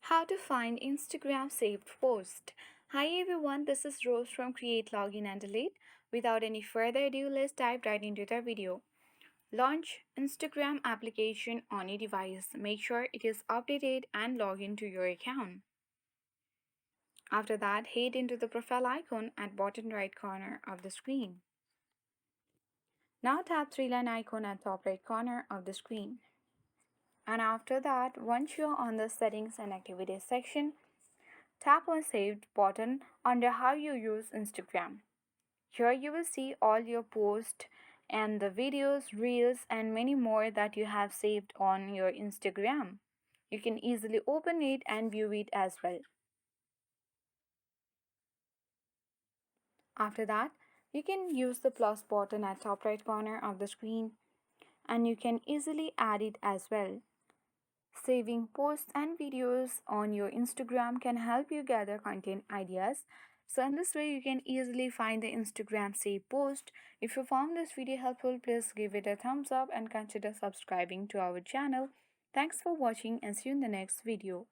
How to find Instagram saved post. Hi everyone, this is Rose from Create Login and Delete. Without any further ado, let's dive right into the video. Launch Instagram application on your device. Make sure it is updated and log into your account. After that, head into the profile icon at bottom right corner of the screen. Now tap three line icon at top right corner of the screen. And after that, once you are on the settings and activities section, tap on Saved button under How you use Instagram. Here you will see all your posts and the videos, reels, and many more that you have saved on your Instagram. You can easily open it and view it as well. After that, you can use the plus button at top right corner of the screen and you can easily add it as well. Saving posts and videos on your Instagram can help you gather content ideas. So in this way you can easily find the Instagram save post. If you found this video helpful, please give it a thumbs up and consider subscribing to our channel. Thanks for watching and see you in the next video.